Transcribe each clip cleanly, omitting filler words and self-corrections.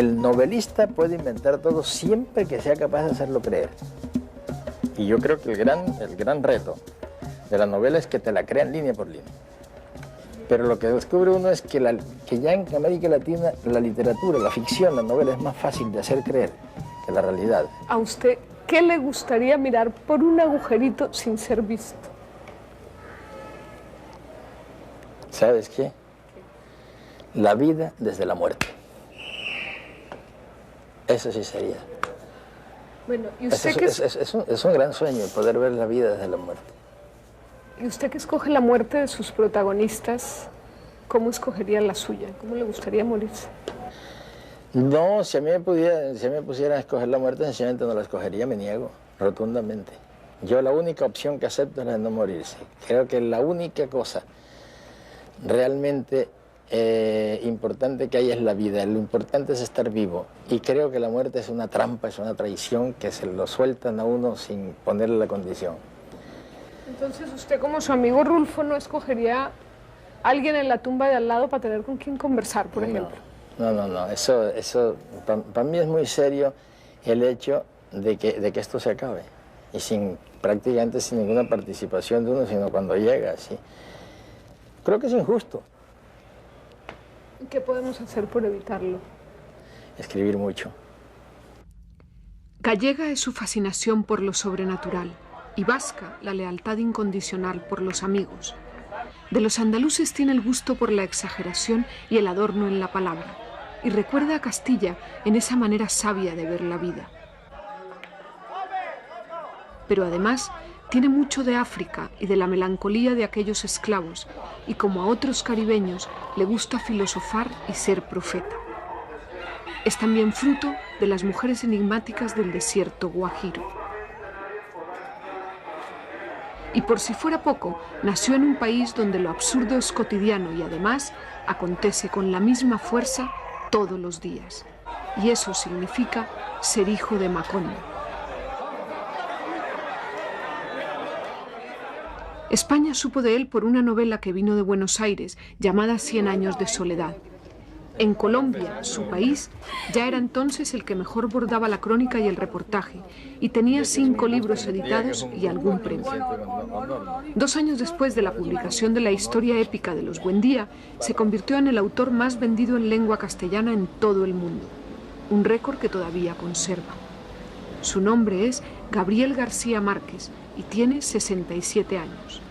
el novelista puede inventar todo siempre que sea capaz de hacerlo creer. Y yo creo que el gran reto de la novela es que te la crean línea por línea. Pero lo que descubre uno es que ya en América Latina la literatura, la ficción, la novela es más fácil de hacer creer que la realidad. ¿A usted qué le gustaría mirar por un agujerito sin ser visto? ¿Sabes qué? La vida desde la muerte. Eso sí sería. Bueno, ¿y usted qué es un gran sueño poder ver la vida desde la muerte. ¿Y usted que escoge la muerte de sus protagonistas, cómo escogería la suya? ¿Cómo le gustaría morirse? No, si a mí me pusieran a escoger la muerte, sencillamente no la escogería, me niego rotundamente. Yo la única opción que acepto es la de no morirse. Creo que la única cosa realmente importante que hay es la vida, lo importante es estar vivo. Y creo que la muerte es una trampa, es una traición que se lo sueltan a uno sin ponerle la condición. Entonces usted, como su amigo Rulfo, no escogería a alguien en la tumba de al lado para tener con quien conversar, por ejemplo. No, eso para mí es muy serio el hecho de que esto se acabe. Y prácticamente sin ninguna participación de uno, sino cuando llega, ¿sí? Creo que es injusto. ¿Qué podemos hacer por evitarlo? Escribir mucho. Gallega es su fascinación por lo sobrenatural y vasca la lealtad incondicional por los amigos. De los andaluces tiene el gusto por la exageración y el adorno en la palabra, y recuerda a Castilla en esa manera sabia de ver la vida. Pero además tiene mucho de África y de la melancolía de aquellos esclavos, y como a otros caribeños le gusta filosofar y ser profeta. Es también fruto de las mujeres enigmáticas del desierto guajiro. Y por si fuera poco, nació en un país donde lo absurdo es cotidiano y además acontece con la misma fuerza todos los días. Y eso significa ser hijo de Macondo. España supo de él por una novela que vino de Buenos Aires, llamada 100 años de soledad. En Colombia, su país, ya era entonces el que mejor bordaba la crónica y el reportaje, y tenía 5 libros editados y algún premio. 2 años después de la publicación de la historia épica de los Buendía, se convirtió en el autor más vendido en lengua castellana en todo el mundo, un récord que todavía conserva. Su nombre es Gabriel García Márquez y tiene 67 años.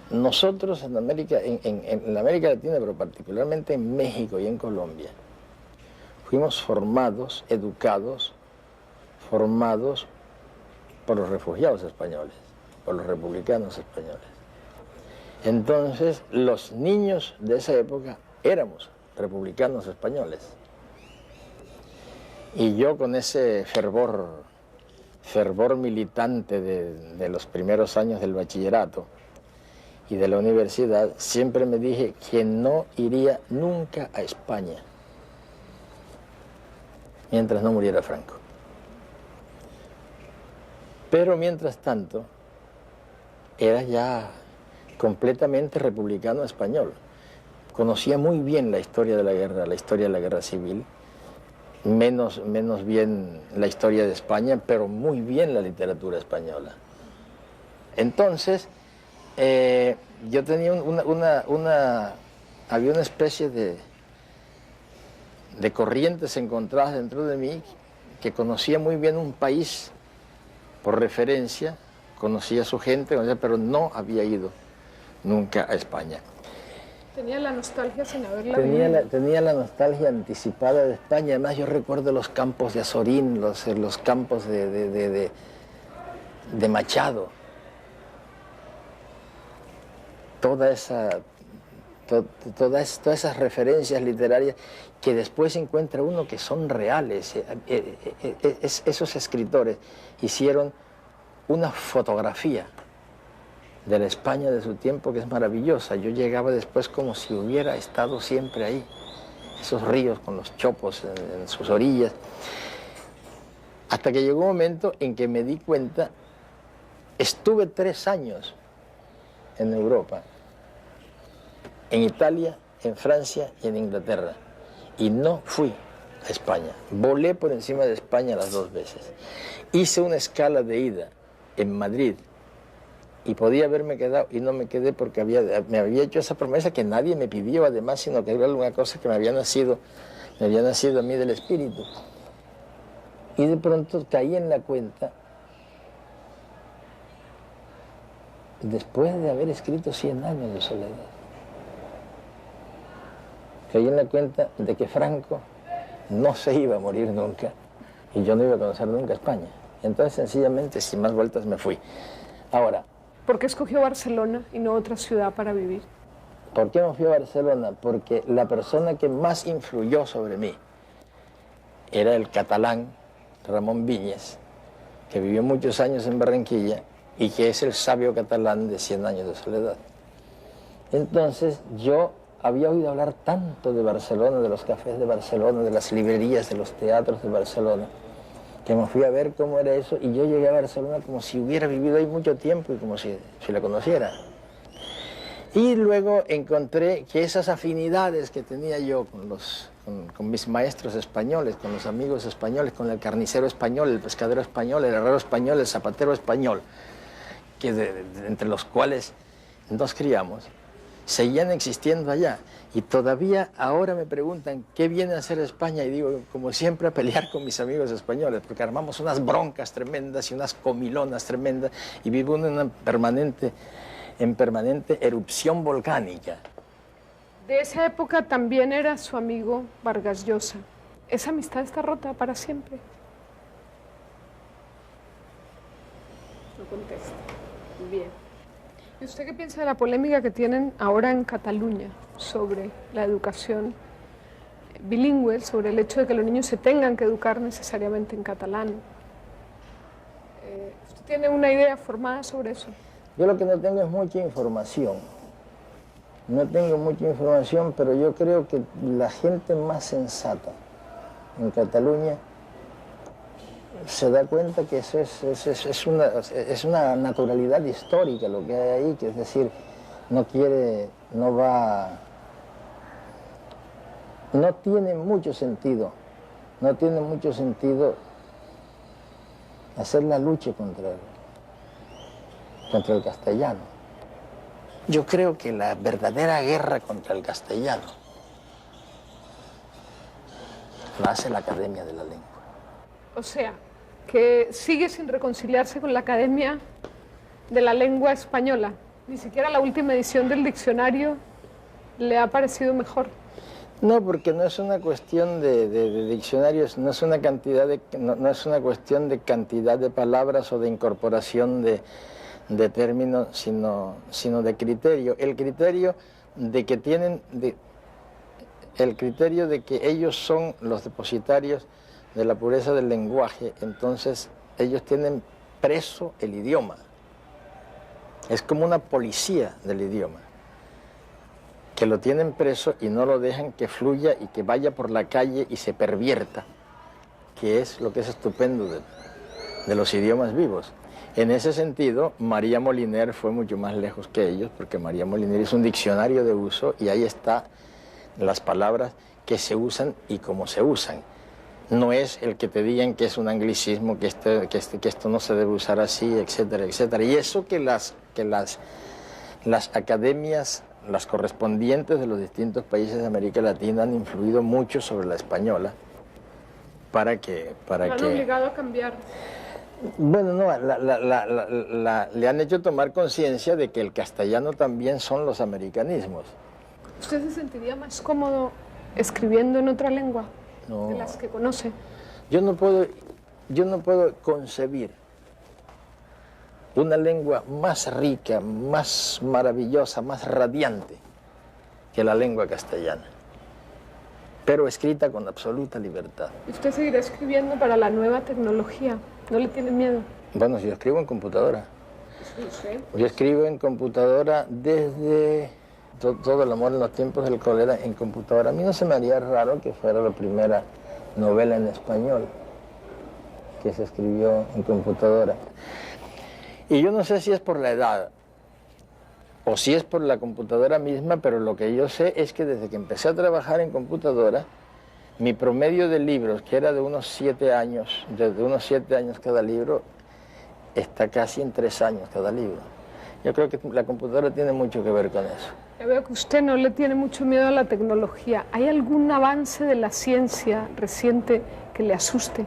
Nosotros en la América Latina, pero particularmente en México y en Colombia, fuimos formados, educados, formados por los refugiados españoles, por los republicanos españoles. Entonces, los niños de esa época éramos republicanos españoles. Y yo con ese fervor militante de los primeros años del bachillerato y de la universidad, siempre me dije que no iría nunca a España mientras no muriera Franco. Pero mientras tanto, era ya completamente republicano español. Conocía muy bien la historia de la guerra, la historia de la guerra civil, menos bien la historia de España, pero muy bien la literatura española. Entonces, yo tenía había una especie de corrientes encontradas dentro de mí, que conocía muy bien un país por referencia, conocía a su gente, pero no había ido nunca a España. Tenía la nostalgia sin haberla vivido. Tenía la nostalgia anticipada de España. Además, yo recuerdo los campos de Azorín, los campos de Machado. Todas esas referencias literarias que después encuentra uno que son reales. Esos escritores hicieron una fotografía de la España de su tiempo que es maravillosa. Yo llegaba después como si hubiera estado siempre ahí. Esos ríos con los chopos en sus orillas. Hasta que llegó un momento en que me di cuenta, estuve 3 años en Europa, en Italia, en Francia y en Inglaterra. y no fui a España. Volé por encima de España las 2 veces. Hice una escala de ida en Madrid y podía haberme quedado y no me quedé porque me había hecho esa promesa que nadie me pidió además, sino que era alguna cosa que me había nacido a mí del espíritu. Y de pronto caí en la cuenta, después de haber escrito 100 años de soledad, caí en la cuenta de que Franco no se iba a morir nunca y yo no iba a conocer nunca España. Entonces sencillamente, sin más vueltas, me fui. Ahora, ¿por qué escogió Barcelona y no otra ciudad para vivir? ¿por qué me fui a Barcelona? Porque la persona que más influyó sobre mí era el catalán Ramón Viñes, que vivió muchos años en Barranquilla y que es el sabio catalán de 100 años de soledad. Entonces yo había oído hablar tanto de Barcelona, de los cafés de Barcelona, de las librerías, de los teatros de Barcelona, que me fui a ver cómo era eso y yo llegué a Barcelona como si hubiera vivido ahí mucho tiempo y como si la conociera. Y luego encontré que esas afinidades que tenía yo con mis maestros españoles, con los amigos españoles, con el carnicero español, el pescadero español, el herrero español, el zapatero español, entre los cuales nos criamos, seguían existiendo allá. Y todavía ahora me preguntan qué viene a hacer España y digo, como siempre, a pelear con mis amigos españoles, porque armamos unas broncas tremendas y unas comilonas tremendas y vivo en permanente erupción volcánica. De esa época también era su amigo Vargas Llosa. ¿Esa amistad está rota para siempre? No contesta. Bien. ¿Y usted qué piensa de la polémica que tienen ahora en Cataluña sobre la educación bilingüe, sobre el hecho de que los niños se tengan que educar necesariamente en catalán? ¿Usted tiene una idea formada sobre eso? Yo lo que no tengo es mucha información. No tengo mucha información, pero yo creo que la gente más sensata en Cataluña se da cuenta que eso es una naturalidad histórica lo que hay ahí, que es decir, no tiene mucho sentido hacer la lucha contra el castellano. Yo creo que la verdadera guerra contra el castellano la hace la Academia de la Lengua. O sea, que sigue sin reconciliarse con la Academia de la Lengua Española. Ni siquiera la última edición del diccionario le ha parecido mejor. No, porque no es una cuestión de diccionarios, no es una cuestión de cantidad de palabras o de incorporación de términos, sino de criterio. El criterio de que ellos son los depositarios de la pureza del lenguaje, entonces ellos tienen preso el idioma. Es como una policía del idioma, que lo tienen preso y no lo dejan que fluya y que vaya por la calle y se pervierta, que es lo que es estupendo de los idiomas vivos. En ese sentido, María Moliner fue mucho más lejos que ellos, porque María Moliner hizo un diccionario de uso y ahí están las palabras que se usan y cómo se usan. No es el que te digan que es un anglicismo, que esto no se debe usar así, etcétera, etcétera. Y eso que las academias, las correspondientes de los distintos países de América Latina han influido mucho sobre la española para que... ¿La han obligado a cambiar? Bueno, no, le han hecho tomar conciencia de que el castellano también son los americanismos. ¿Usted se sentiría más cómodo escribiendo en otra lengua No. de las que conoce? Yo no puedo concebir una lengua más rica, más maravillosa, más radiante que la lengua castellana, pero escrita con absoluta libertad. ¿Y usted seguirá escribiendo para la nueva tecnología? ¿No le tiene miedo? Bueno, yo escribo en computadora. No sé. Yo escribo en computadora desde todo el amor en los tiempos del cólera en computadora. A mí no se me haría raro que fuera la primera novela en español que se escribió en computadora. Y yo no sé si es por la edad o si es por la computadora misma, pero lo que yo sé es que desde que empecé a trabajar en computadora, Mi promedio de libros, que era de unos 7 años, de unos 7 años cada libro, está casi en 3 años cada libro. Yo creo que la computadora tiene mucho que ver con eso. Ya veo que usted no le tiene mucho miedo a la tecnología. ¿Hay algún avance de la ciencia reciente que le asuste?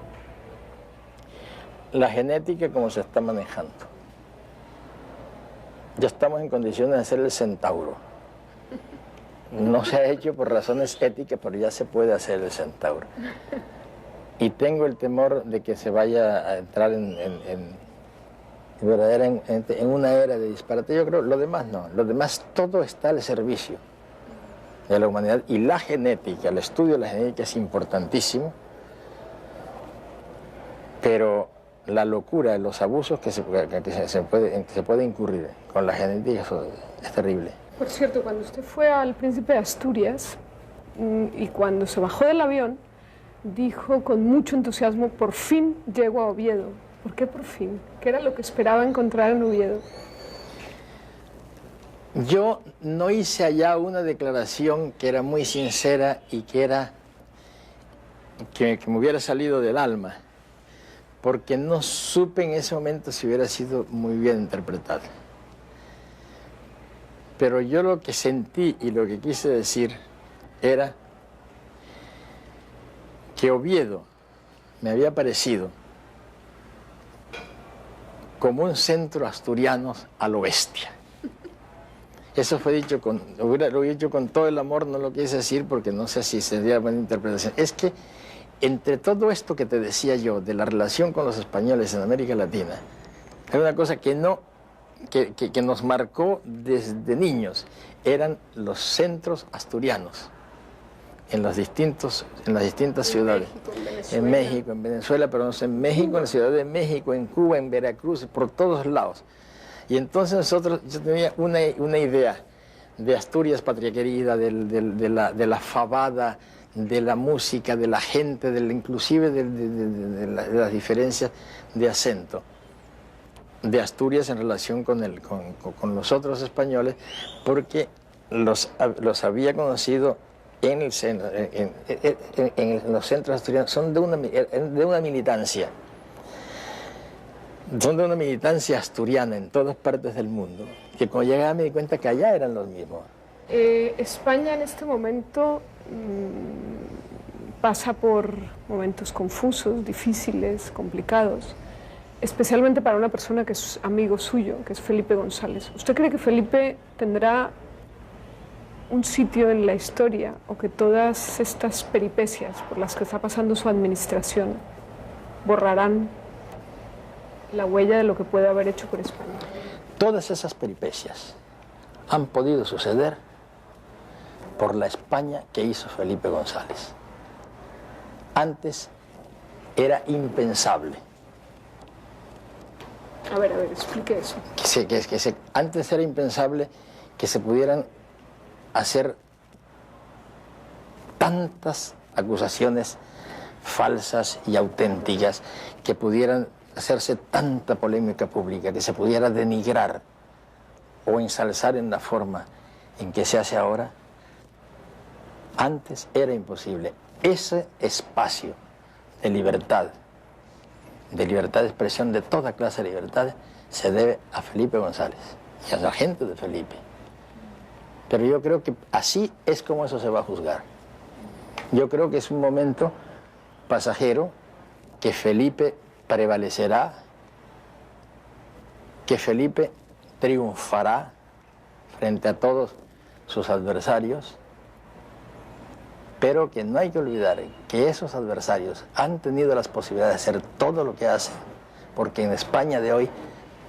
La genética, como se está manejando. Ya estamos en condiciones de hacer el centauro. No se ha hecho por razones éticas, pero ya se puede hacer el centauro. Y tengo el temor de que se vaya a entrar en una era de disparate. Yo creo, lo demás no. Lo demás, todo está al servicio de la humanidad. Y la genética, el estudio de la genética es importantísimo, pero la locura, los abusos que se puede incurrir con la genética, eso es terrible. Por cierto, cuando usted fue al Príncipe de Asturias y cuando se bajó del avión, dijo con mucho entusiasmo, por fin llego a Oviedo. ¿Por qué por fin? ¿Qué era lo que esperaba encontrar en Oviedo? Yo no hice allá una declaración que era muy sincera y que me hubiera salido del alma, porque no supe en ese momento si hubiera sido muy bien interpretada. Pero yo lo que sentí y lo que quise decir era que Oviedo me había parecido como un centro asturiano a lo bestia. Eso fue dicho lo he dicho con todo el amor, no lo quise decir porque no sé si sería buena interpretación. Es que entre todo esto que te decía yo de la relación con los españoles en América Latina, hay una cosa que nos marcó desde niños, eran los centros asturianos en las distintas ciudades. En México, en Venezuela, pero no sé, en México, en la Ciudad de México, en Cuba, en Veracruz, por todos lados. Y entonces yo tenía una idea de Asturias, patria querida, de la fabada, de la música, de la gente, inclusive de las diferencias de acento de Asturias en relación con los otros españoles, porque los había conocido en los centros asturianos. Son de una militancia. Son de una militancia asturiana en todas partes del mundo, que cuando llegaba me di cuenta que allá eran los mismos. España en este momento pasa por momentos confusos, difíciles, complicados, especialmente para una persona que es amigo suyo, que es Felipe González. ¿Usted cree que Felipe tendrá un sitio en la historia o que todas estas peripecias por las que está pasando su administración borrarán la huella de lo que puede haber hecho por España? Todas esas peripecias han podido suceder por la España que hizo Felipe González. Antes era impensable. A ver, explique eso. Antes era impensable que se pudieran hacer tantas acusaciones falsas y auténticas, que pudieran hacerse tanta polémica pública, que se pudiera denigrar o ensalzar en la forma en que se hace ahora. Antes era imposible. Ese espacio de libertad de expresión, de toda clase de libertad, se debe a Felipe González y a la gente de Felipe. Pero yo creo que así es como eso se va a juzgar. Yo creo que es un momento pasajero, que Felipe prevalecerá, que Felipe triunfará frente a todos sus adversarios, pero que no hay que olvidar que esos adversarios han tenido las posibilidades de hacer todo lo que hacen, porque en España de hoy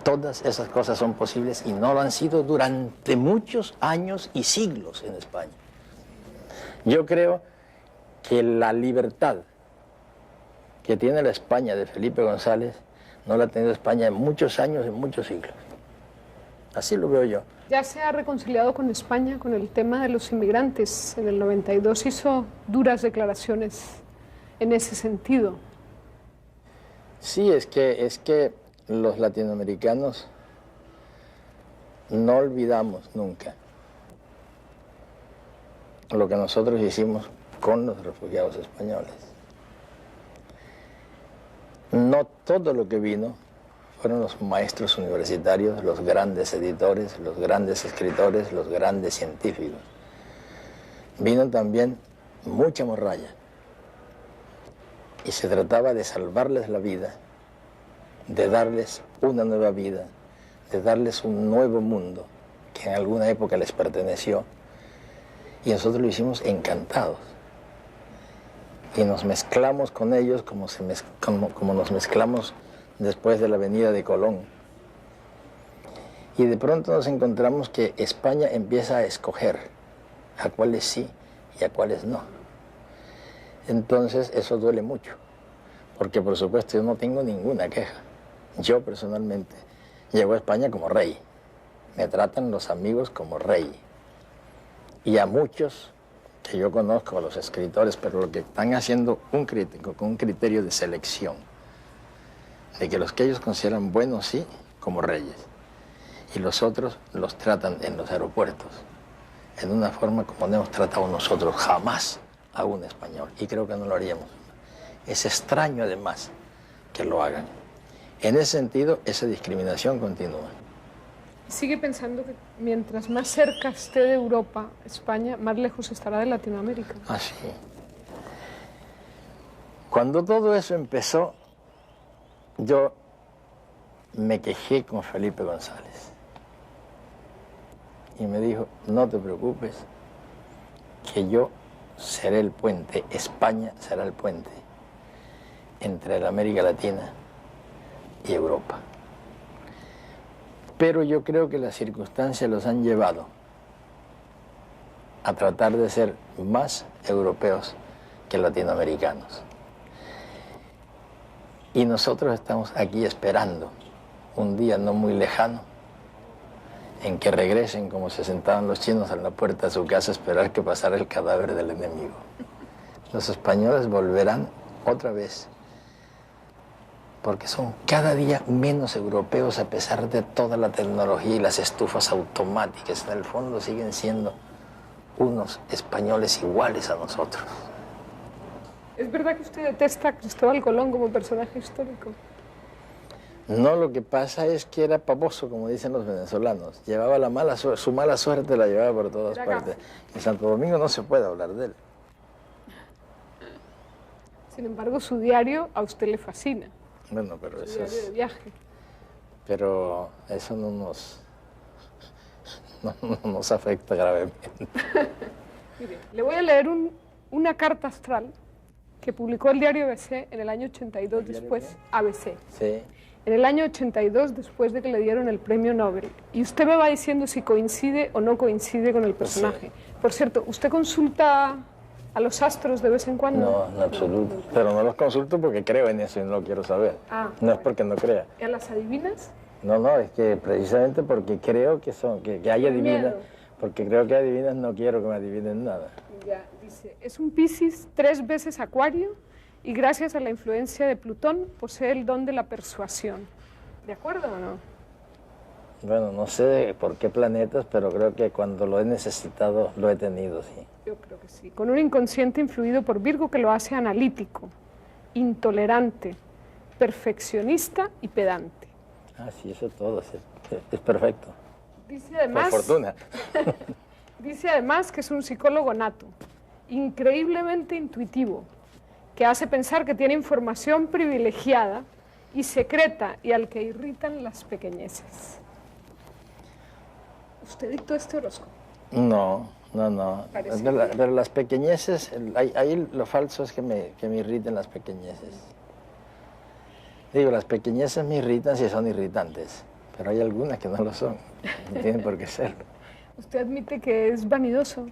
todas esas cosas son posibles y no lo han sido durante muchos años y siglos en España. Yo creo que la libertad que tiene la España de Felipe González no la ha tenido España en muchos años, en muchos siglos. Así lo veo yo. Ya se ha reconciliado con España con el tema de los inmigrantes. En el 92 hizo duras declaraciones en ese sentido. Sí, es que los latinoamericanos no olvidamos nunca lo que nosotros hicimos con los refugiados españoles. No todo lo que vino fueron los maestros universitarios, los grandes editores, los grandes escritores, los grandes científicos. Vino también mucha morralla. Y se trataba de salvarles la vida, de darles una nueva vida, de darles un nuevo mundo que en alguna época les perteneció. Y nosotros lo hicimos encantados. Y nos mezclamos con ellos como nos mezclamos después de la venida de Colón. Y de pronto nos encontramos que España empieza a escoger a cuáles sí y a cuáles no. Entonces eso duele mucho, porque por supuesto yo no tengo ninguna queja. Yo personalmente llego a España como rey. Me tratan los amigos como rey. Y a muchos que yo conozco, a los escritores, pero lo que están haciendo un crítico con un criterio de selección, de que los que ellos consideran buenos sí, como reyes, y los otros los tratan en los aeropuertos, en una forma como no hemos tratado nosotros jamás a un español, y creo que no lo haríamos. Es extraño además que lo hagan. En ese sentido, esa discriminación continúa. ¿Sigue pensando que mientras más cerca esté de Europa, España, más lejos estará de Latinoamérica? Ah, sí. Cuando todo eso empezó, yo me quejé con Felipe González. Y me dijo, no te preocupes, que yo seré el puente, España será el puente entre la América Latina y Europa. Pero yo creo que las circunstancias los han llevado a tratar de ser más europeos que latinoamericanos. Y nosotros estamos aquí esperando un día no muy lejano en que regresen como se sentaban los chinos en la puerta de su casa a esperar que pasara el cadáver del enemigo. Los españoles volverán otra vez, porque son cada día menos europeos a pesar de toda la tecnología y las estufas automáticas. En el fondo siguen siendo unos españoles iguales a nosotros. ¿Es verdad que usted detesta a Cristóbal Colón como personaje histórico? No, lo que pasa es que era pavoso, como dicen los venezolanos. Llevaba la mala su mala suerte la llevaba por todas partes. En Santo Domingo no se puede hablar de él. Sin embargo, su diario a usted le fascina. Bueno, pero eso diario de viaje. Pero eso no nos afecta gravemente. Mire, le voy a leer una carta astral que publicó el diario ABC en el año 82 después, ABC. Sí. En el año 82 después de que le dieron el premio Nobel. Y usted me va diciendo si coincide o no coincide con el personaje. Sí. Por cierto, ¿usted consulta a los astros de vez en cuando? No, en absoluto. No. Pero no los consulto porque creo en eso y no lo quiero saber. No es porque no crea. ¿Y a las adivinas? No, es que precisamente porque creo que hay adivinas, porque creo que adivinas no quiero que me adivinen nada. Ya, dice, es un Piscis 3 veces Acuario y gracias a la influencia de Plutón posee el don de la persuasión. ¿De acuerdo o no? Bueno, no sé por qué planetas, pero creo que cuando lo he necesitado lo he tenido, sí. Yo creo que sí. Con un inconsciente influido por Virgo que lo hace analítico, intolerante, perfeccionista y pedante. Ah, sí, eso todo, es perfecto. Dice además, por fortuna. Dice además que es un psicólogo nato, increíblemente intuitivo, que hace pensar que tiene información privilegiada y secreta y al que irritan las pequeñeces. ¿Usted dictó este horóscopo? No. Pero las pequeñeces, ahí lo falso es que me irriten las pequeñeces. Digo, las pequeñeces me irritan si son irritantes, pero hay algunas que no lo son, no tienen por qué serlo. ¿Usted admite que es vanidoso?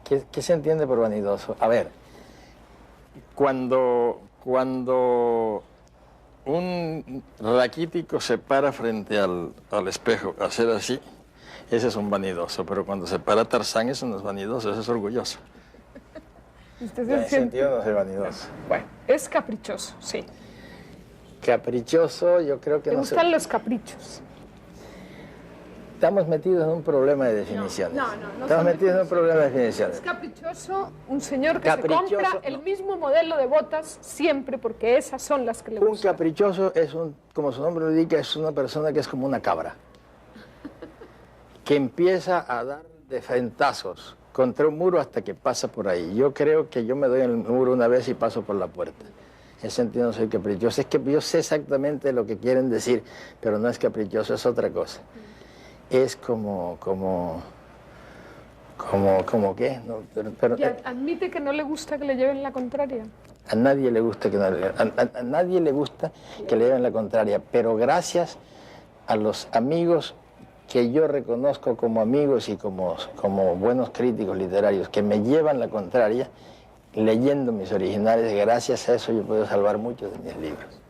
¿Qué se entiende por vanidoso? A ver, cuando un raquítico se para frente al espejo a hacer así, ese es un vanidoso, pero cuando se para Tarzán, eso no es vanidoso, eso es orgulloso. ¿Usted en ese sentido no es vanidoso. Bueno, es caprichoso, sí. Caprichoso, yo creo que ¿Te no gustan los caprichos? Estamos metidos en un problema de definiciones. No Estamos metidos en un problema de definiciones. Es caprichoso un señor que se compra el mismo modelo de botas siempre porque esas son las que le gustan. Un caprichoso es como su nombre lo indica, es una persona que es como una cabra. Que empieza a dar defentazos contra un muro hasta que pasa por ahí. Yo creo que yo me doy en el muro una vez y paso por la puerta. En ese sentido no soy caprichoso. Es que yo sé exactamente lo que quieren decir, pero no es caprichoso, es otra cosa. Es como qué, no, pero ¿Y admite que no le gusta que le lleven la contraria? a nadie le gusta que a nadie le gusta que le lleven la contraria, pero gracias a los amigos que yo reconozco como amigos y como buenos críticos literarios que me llevan la contraria, leyendo mis originales, gracias a eso yo puedo salvar muchos de mis libros.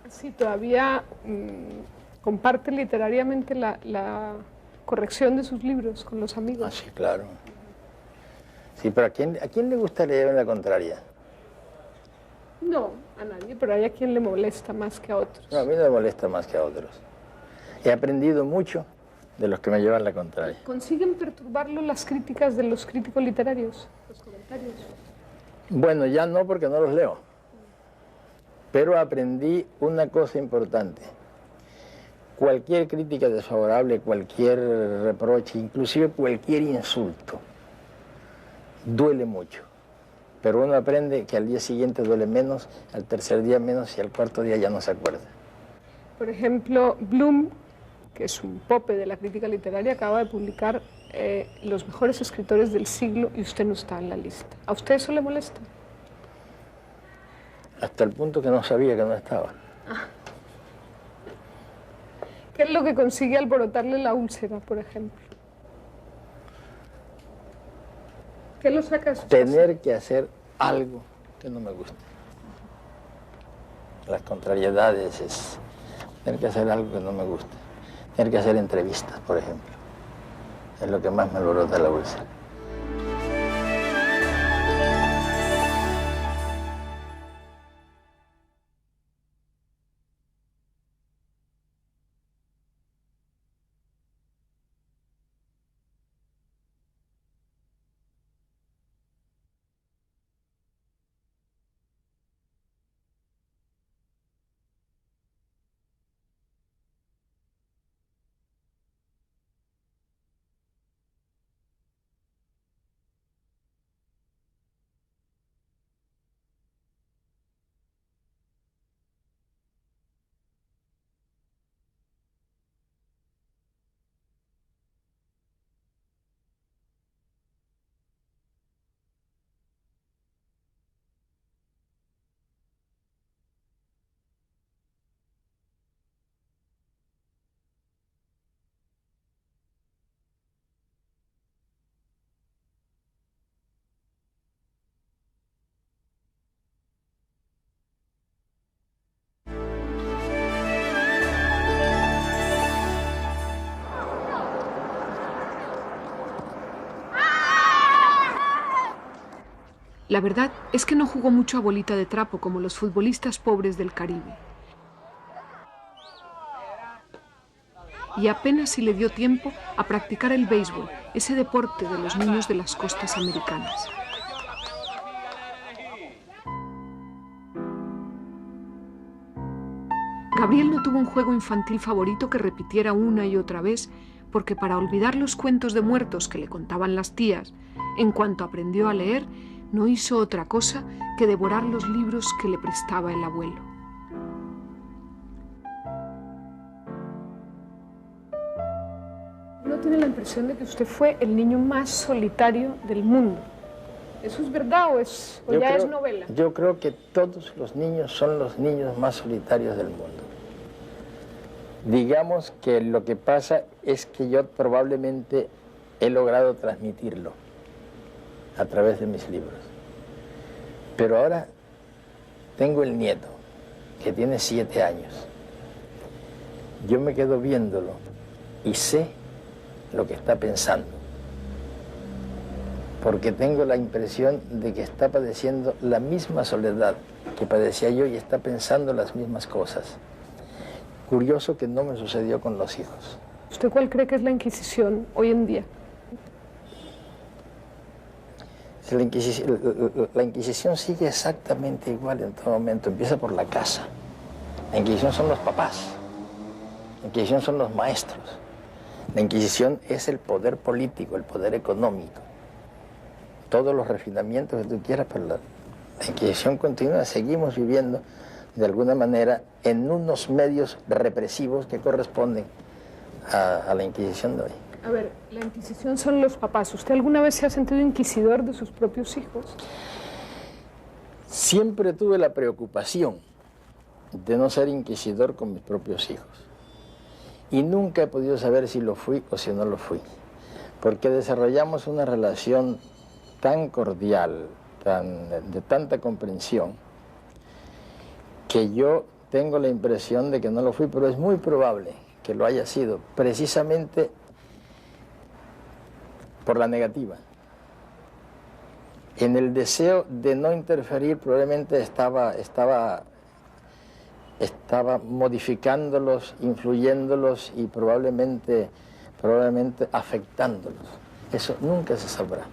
Sí, todavía comparte literariamente la corrección de sus libros con los amigos. Ah, sí, claro. Sí, pero ¿a quién le gusta leer en la contraria? No, a nadie, pero hay a quien le molesta más que a otros. No, a mí no me molesta más que a otros. He aprendido mucho de los que me llevan la contraria. ¿Consiguen perturbarlo las críticas de los críticos literarios, los comentarios? Bueno, ya no porque no los leo. Pero aprendí una cosa importante. Cualquier crítica desfavorable, cualquier reproche, inclusive cualquier insulto, duele mucho. Pero uno aprende que al día siguiente duele menos, al tercer día menos y al cuarto día ya no se acuerda. Por ejemplo, Bloom, que es un pope de la crítica literaria, acaba de publicar los mejores escritores del siglo y usted no está en la lista. ¿A usted eso le molesta? Hasta el punto que no sabía que no estaba. ¿Qué es lo que consigue alborotarle la úlcera, por ejemplo? ¿Qué lo saca de su Tener que hacer algo que no me guste. Las contrariedades es tener que hacer algo que no me guste. Tener que hacer entrevistas, por ejemplo. Es lo que más me alborota la úlcera. La verdad es que no jugó mucho a bolita de trapo como los futbolistas pobres del Caribe. Y apenas si le dio tiempo a practicar el béisbol, ese deporte de los niños de las costas americanas. Gabriel no tuvo un juego infantil favorito que repitiera una y otra vez, porque para olvidar los cuentos de muertos que le contaban las tías, en cuanto aprendió a leer, no hizo otra cosa que devorar los libros que le prestaba el abuelo. Uno tiene la impresión de que usted fue el niño más solitario del mundo. ¿Eso es verdad o es novela? Yo creo que todos los niños son los niños más solitarios del mundo. Digamos que lo que pasa es que yo probablemente he logrado transmitirlo a través de mis libros. Pero ahora tengo el nieto, que tiene 7 años. Yo me quedo viéndolo y sé lo que está pensando. Porque tengo la impresión de que está padeciendo la misma soledad que padecía yo y está pensando las mismas cosas. Curioso que no me sucedió con los hijos. ¿Usted cuál cree que es la Inquisición hoy en día? La Inquisición sigue exactamente igual en todo momento, empieza por la casa. La Inquisición son los papás, la Inquisición son los maestros, la Inquisición es el poder político, el poder económico, todos los refinamientos que tú quieras, pero la Inquisición continúa, seguimos viviendo de alguna manera en unos medios represivos que corresponden a la Inquisición de hoy. A ver, la Inquisición son los papás. ¿Usted alguna vez se ha sentido inquisidor de sus propios hijos? Siempre tuve la preocupación de no ser inquisidor con mis propios hijos. Y nunca he podido saber si lo fui o si no lo fui. Porque desarrollamos una relación tan cordial, de tanta comprensión, que yo tengo la impresión de que no lo fui, pero es muy probable que lo haya sido, precisamente por la negativa. En el deseo de no interferir probablemente estaba modificándolos, influyéndolos y probablemente afectándolos. Eso nunca se sabrá.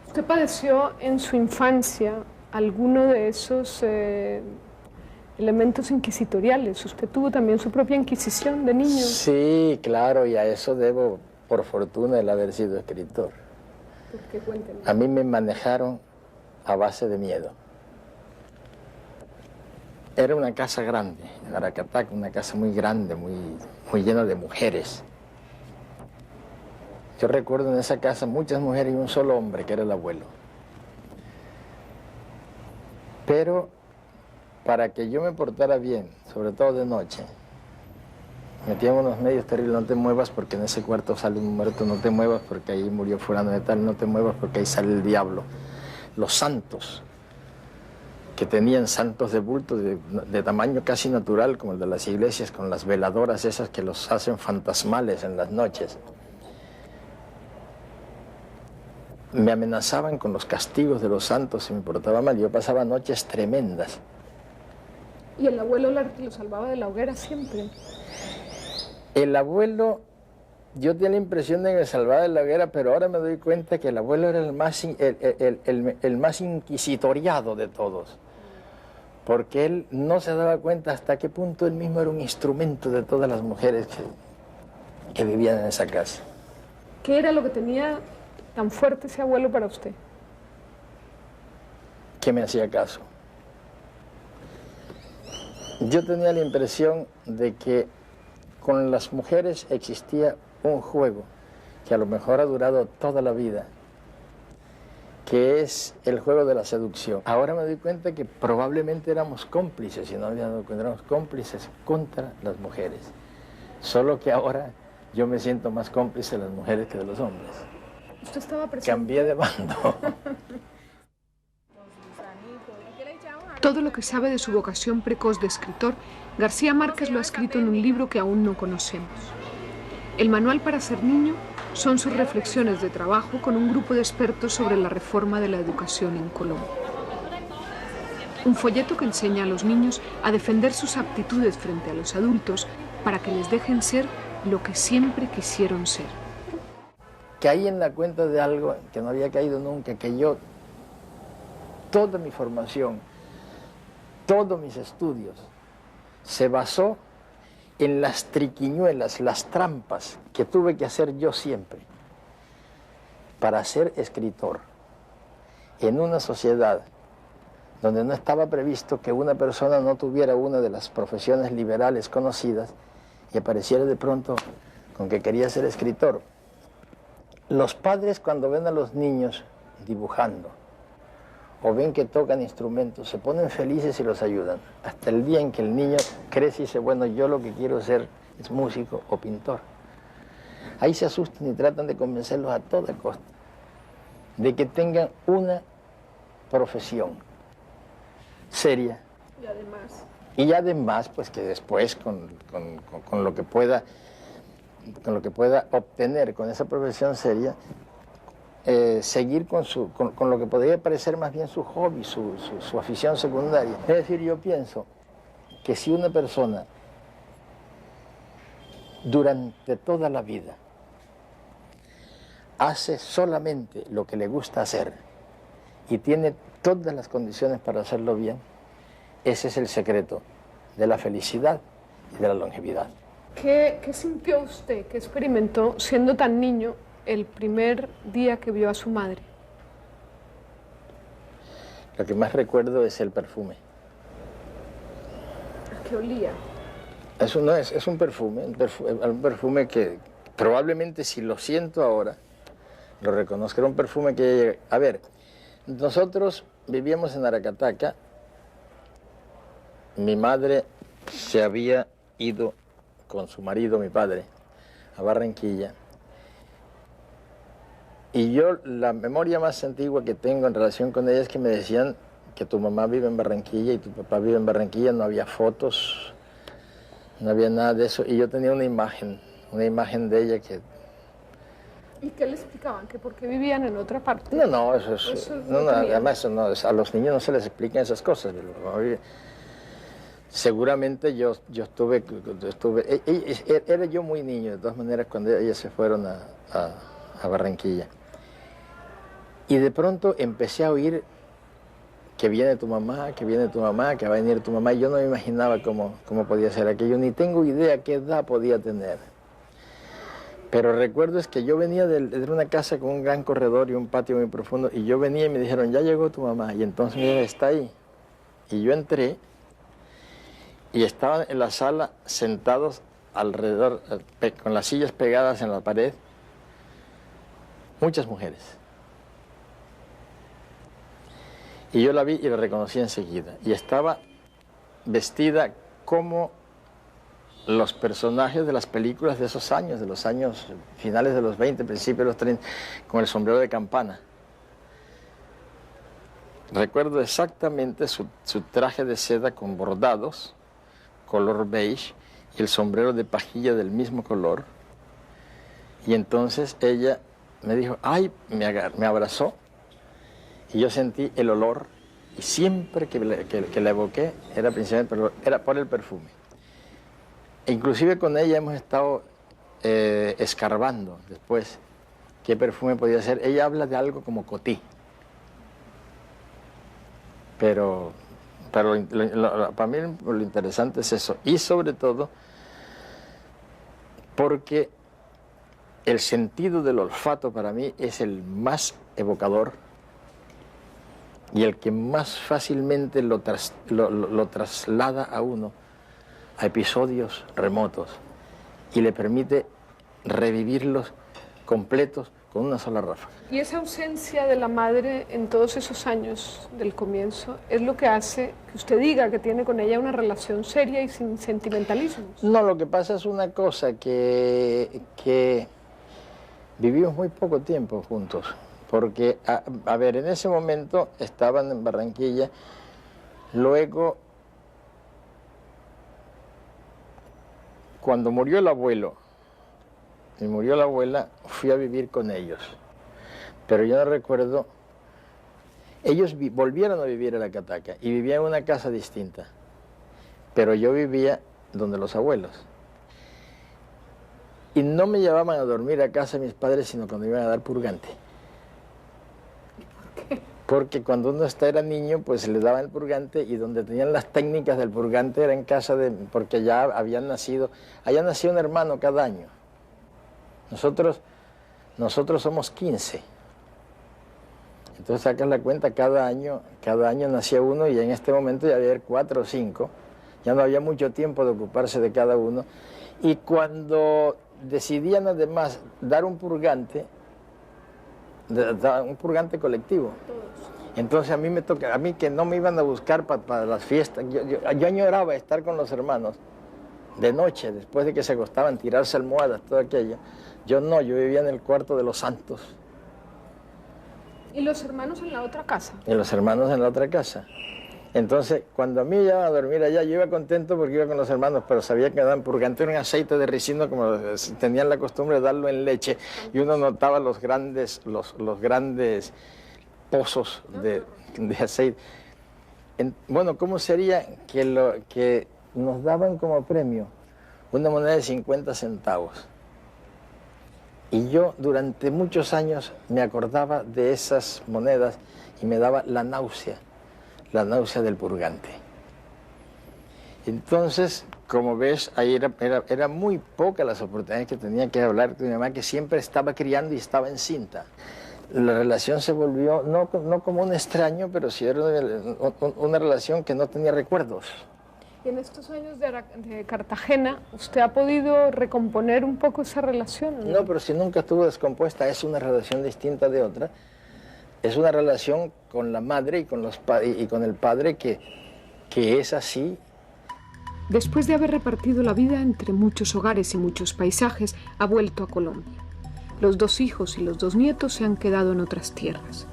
¿Usted padeció en su infancia alguno de esos elementos inquisitoriales? ¿Usted tuvo también su propia inquisición de niño? Sí, claro, y a eso debo, por fortuna, el haber sido escritor. ¿Por qué? Cuénteme. A mí me manejaron a base de miedo. Era una casa grande, en Aracatac, una casa muy grande, muy llena de mujeres. Yo recuerdo en esa casa muchas mujeres y un solo hombre, que era el abuelo. Pero para que yo me portara bien, sobre todo de noche, metían unos medios terribles: no te muevas porque en ese cuarto sale un muerto, no te muevas porque ahí murió fulano de tal, no te muevas porque ahí sale el diablo. Los santos, que tenían santos de bulto de tamaño casi natural, como el de las iglesias, con las veladoras esas que los hacen fantasmales en las noches, me amenazaban con los castigos de los santos si me portaba mal. Yo pasaba noches tremendas. ¿Y el abuelo lo salvaba de la hoguera siempre? El abuelo, yo tenía la impresión de que me salvaba de la hoguera, pero ahora me doy cuenta que el abuelo era el más inquisitoriado de todos, porque él no se daba cuenta hasta qué punto él mismo era un instrumento de todas las mujeres que vivían en esa casa. ¿Qué era lo que tenía tan fuerte ese abuelo para usted? Que me hacía caso. Yo tenía la impresión de que con las mujeres existía un juego que a lo mejor ha durado toda la vida, que es el juego de la seducción. Ahora me doy cuenta que probablemente éramos cómplices, y no había dado cuenta, éramos cómplices contra las mujeres. Solo que ahora yo me siento más cómplice de las mujeres que de los hombres. ¿Usted estaba presente? Cambié de bando. Todo lo que sabe de su vocación precoz de escritor, García Márquez lo ha escrito en un libro que aún no conocemos. El manual para ser niño son sus reflexiones de trabajo con un grupo de expertos sobre la reforma de la educación en Colombia. Un folleto que enseña a los niños a defender sus aptitudes frente a los adultos para que les dejen ser lo que siempre quisieron ser. Caí en la cuenta de algo que no había caído nunca, que yo, toda mi formación, todos mis estudios, se basó en las triquiñuelas, las trampas que tuve que hacer yo siempre para ser escritor en una sociedad donde no estaba previsto que una persona no tuviera una de las profesiones liberales conocidas y apareciera de pronto con que quería ser escritor. Los padres, cuando ven a los niños dibujando o ven que tocan instrumentos, se ponen felices y los ayudan, hasta el día en que el niño crece y dice: bueno, yo lo que quiero ser es músico o pintor. Ahí se asustan y tratan de convencerlos a toda costa de que tengan una profesión seria. Y además, pues que después con lo que pueda obtener con esa profesión seria, seguir con lo que podría parecer más bien su hobby, su afición secundaria. Es decir, yo pienso que si una persona durante toda la vida hace solamente lo que le gusta hacer y tiene todas las condiciones para hacerlo bien, ese es el secreto de la felicidad y de la longevidad. ¿Qué sintió usted, qué experimentó siendo tan niño el primer día que vio a su madre? Lo que más recuerdo es el perfume. ¿A qué olía? Es un perfume que probablemente si lo siento ahora, lo reconozco. Era un perfume que... A ver, nosotros vivíamos en Aracataca. Mi madre se había ido con su marido, mi padre, a Barranquilla. Y yo, la memoria más antigua que tengo en relación con ella es que me decían que tu mamá vive en Barranquilla y tu papá vive en Barranquilla. No había fotos, no había nada de eso. Y yo tenía una imagen de ella que... ¿Y qué le explicaban? ¿Que por qué vivían en otra parte? No, eso es... Además, eso no, a los niños no se les explican esas cosas. Seguramente yo estuve... Era yo muy niño, de todas maneras, cuando ellas se fueron a Barranquilla. Y de pronto empecé a oír que viene tu mamá, que viene tu mamá, que va a venir tu mamá. Y yo no me imaginaba cómo podía ser aquello, ni tengo idea qué edad podía tener. Pero recuerdo es que yo venía de una casa con un gran corredor y un patio muy profundo, y yo venía y me dijeron, ya llegó tu mamá, y entonces mira, está ahí. Y yo entré, y estaban en la sala sentados alrededor, con las sillas pegadas en la pared, muchas mujeres. Y yo la vi y la reconocí enseguida. Y estaba vestida como los personajes de las películas de esos años, de los años finales de los 20, principios de los 30, con el sombrero de campana. Recuerdo exactamente su traje de seda con bordados, color beige, y el sombrero de pajilla del mismo color. Y entonces ella me dijo, ay, me abrazó, y yo sentí el olor, y siempre que la evoqué era principalmente era por el perfume. E inclusive con ella hemos estado escarbando después qué perfume podía ser. Ella habla de algo como Coty, pero para mí lo interesante es eso, y sobre todo porque el sentido del olfato para mí es el más evocador y el que más fácilmente lo traslada a uno a episodios remotos y le permite revivirlos completos con una sola ráfaga. Y esa ausencia de la madre en todos esos años del comienzo es lo que hace que usted diga que tiene con ella una relación seria y sin sentimentalismos. No, lo que pasa es una cosa, que vivimos muy poco tiempo juntos, porque, a ver, en ese momento estaban en Barranquilla, luego, cuando murió el abuelo y murió la abuela, fui a vivir con ellos, pero yo no recuerdo, ellos volvieron a vivir en la Cataca y vivían en una casa distinta, pero yo vivía donde los abuelos. Y no me llevaban a dormir a casa de mis padres, sino cuando iban a dar purgante. ¿Por qué? Porque cuando uno era niño, pues le daban el purgante, y donde tenían las técnicas del purgante era en casa porque ya había nacido un hermano cada año. Nosotros somos 15. Entonces sacas la cuenta, cada año nacía uno, y en este momento ya había 4 o 5. Ya no había mucho tiempo de ocuparse de cada uno. Y cuando decidían además dar un purgante colectivo, entonces a mí que no me iban a buscar para las fiestas, yo añoraba estar con los hermanos de noche, después de que se acostaban, tirarse almohadas, todo aquello. Yo vivía en el cuarto de los santos. ¿Y los hermanos en la otra casa? Y los hermanos en la otra casa. Entonces, cuando a mí me iban a dormir allá, yo iba contento porque iba con los hermanos, pero sabía que daban purgante en aceite de ricino, como tenían la costumbre de darlo en leche, y uno notaba los grandes pozos de aceite. Bueno, ¿cómo sería que nos daban como premio una moneda de 50 centavos. Y yo durante muchos años me acordaba de esas monedas y me daba la náusea del purgante. Entonces, como ves, ahí era muy pocas las oportunidades que tenía que hablar con mi mamá, que siempre estaba criando y estaba encinta. La relación se volvió, no como un extraño, pero sí era una relación que no tenía recuerdos. Y en estos años de Cartagena, ¿usted ha podido recomponer un poco esa relación? No, pero si nunca estuvo descompuesta, es una relación distinta de otra. Es una relación con la madre y con el padre que es así. Después de haber repartido la vida entre muchos hogares y muchos paisajes, ha vuelto a Colombia. Los 2 hijos y los 2 nietos se han quedado en otras tierras.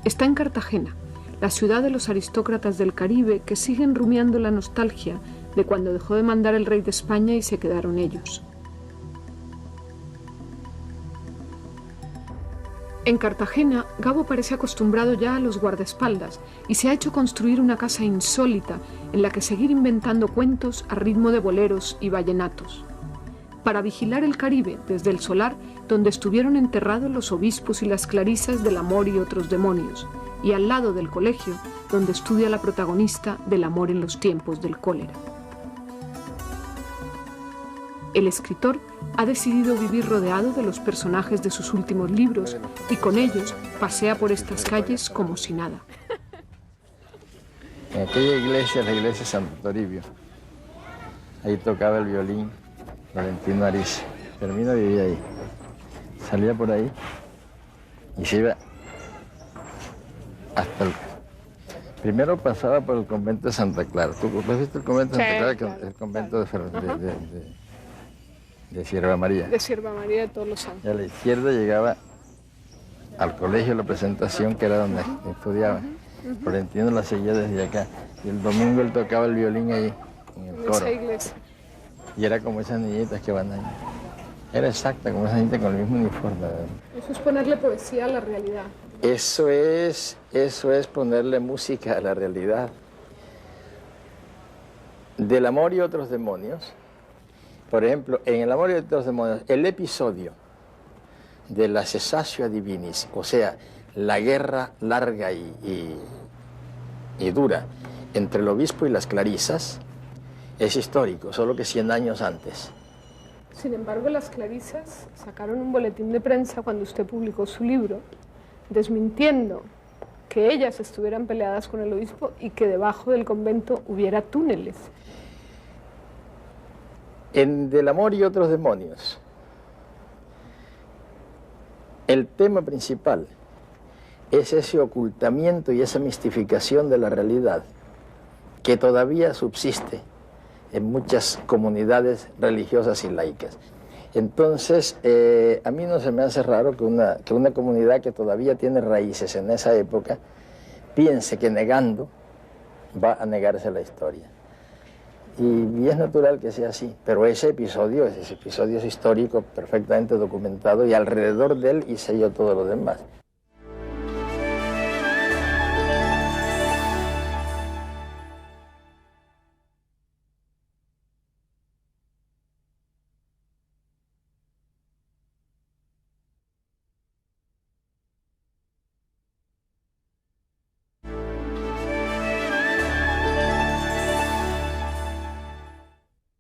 Está en Cartagena, la ciudad de los aristócratas del Caribe que siguen rumiando la nostalgia de cuando dejó de mandar el rey de España y se quedaron ellos. En Cartagena, Gabo parece acostumbrado ya a los guardaespaldas y se ha hecho construir una casa insólita en la que seguir inventando cuentos a ritmo de boleros y vallenatos. Para vigilar el Caribe desde el solar donde estuvieron enterrados los obispos y las clarisas del amor y otros demonios, y al lado del colegio donde estudia la protagonista del amor en los tiempos del cólera. El escritor ha decidido vivir rodeado de los personajes de sus últimos libros y con ellos pasea por estas calles como si nada. En aquella iglesia, la iglesia de Santo Toribio, ahí tocaba el violín Valentino Ariza. Fermina vivía ahí. Salía por ahí y se iba hasta el... Primero pasaba por el convento de Santa Clara. ¿Tú has visto el convento de Santa Clara? Claro, el convento de Sierva María. De Sierva María de Todos los Santos. Y a la izquierda llegaba al colegio La Presentación, que era donde estudiaba. Florentino la seguía desde acá. Y el domingo él tocaba el violín ahí, en el coro. Esa iglesia. Y era como esas niñitas que van ahí. Era exacta, como esas niñitas con el mismo uniforme. Eso es ponerle poesía a la realidad. Eso es ponerle música a la realidad. Del amor y otros demonios. Por ejemplo, en El amor y otros demonios, el episodio de la cessatio divinis, o sea, la guerra larga y dura entre el obispo y las clarisas, es histórico, solo que 100 años antes. Sin embargo, las clarisas sacaron un boletín de prensa cuando usted publicó su libro, desmintiendo que ellas estuvieran peleadas con el obispo y que debajo del convento hubiera túneles. En Del amor y otros demonios, el tema principal es ese ocultamiento y esa mistificación de la realidad que todavía subsiste en muchas comunidades religiosas y laicas. Entonces, a mí no se me hace raro que una comunidad que todavía tiene raíces en esa época piense que negando va a negarse la historia. Y es natural que sea así, pero ese episodio es histórico, perfectamente documentado, y alrededor de él hice yo todo lo demás.